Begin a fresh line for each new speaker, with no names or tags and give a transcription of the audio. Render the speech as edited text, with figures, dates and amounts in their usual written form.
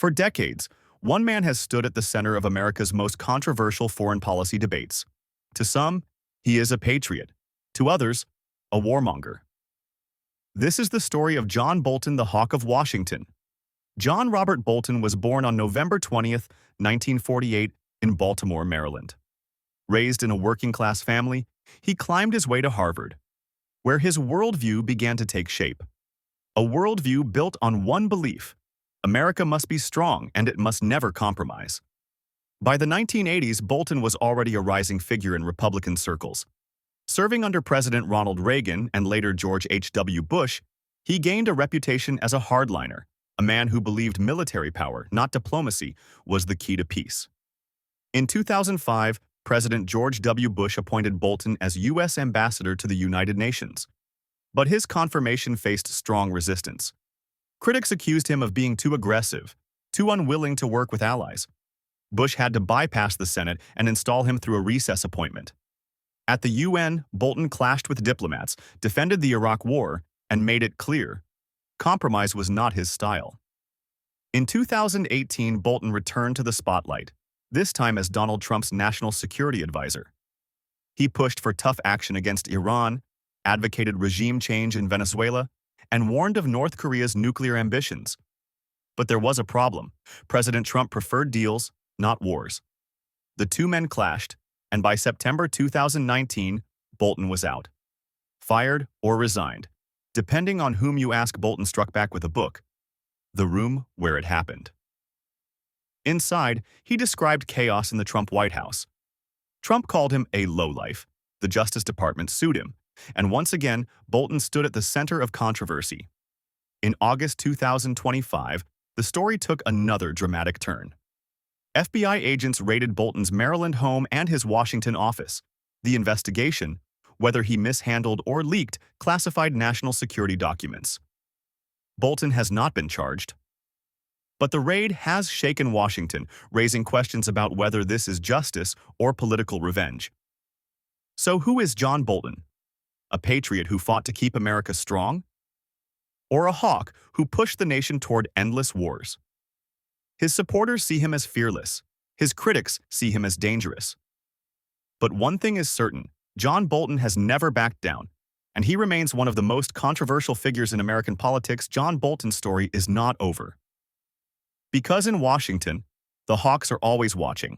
For decades, one man has stood at the center of America's most controversial foreign policy debates. To some, he is a patriot. To others, a warmonger. This is the story of John Bolton, the Hawk of Washington. John Robert Bolton was born on November 20, 1948, in Baltimore, Maryland. Raised in a working-class family, he climbed his way to Harvard, where his worldview began to take shape. A worldview built on one belief: America must be strong and it must never compromise. By the 1980s, Bolton was already a rising figure in Republican circles. Serving under President Ronald Reagan and later George H.W. Bush, he gained a reputation as a hardliner, a man who believed military power, not diplomacy, was the key to peace. In 2005, President George W. Bush appointed Bolton as U.S. Ambassador to the United Nations. But his confirmation faced strong resistance. Critics accused him of being too aggressive, too unwilling to work with allies. Bush had to bypass the Senate and install him through a recess appointment. At the UN, Bolton clashed with diplomats, defended the Iraq War, and made it clear: compromise was not his style. In 2018, Bolton returned to the spotlight, this time as Donald Trump's national security advisor. He pushed for tough action against Iran, advocated regime change in Venezuela, and warned of North Korea's nuclear ambitions. But there was a problem. President Trump preferred deals, not wars. The two men clashed, and by September 2019, Bolton was out. Fired or resigned, depending on whom you ask. Bolton struck back with a book, The Room Where It Happened. Inside, he described chaos in the Trump White House. Trump called him a lowlife. The Justice Department sued him, and once again, Bolton stood at the center of controversy. In August 2025, the story took another dramatic turn. FBI agents raided Bolton's Maryland home and his Washington office. The investigation: whether he mishandled or leaked classified national security documents. Bolton has not been charged. But the raid has shaken Washington, raising questions about whether this is justice or political revenge. So who is John Bolton? A patriot who fought to keep America strong? Or a hawk who pushed the nation toward endless wars? His supporters see him as fearless. His critics see him as dangerous. But one thing is certain: John Bolton has never backed down, and he remains one of the most controversial figures in American politics. John Bolton's story is not over. Because in Washington, the Hawks are always watching.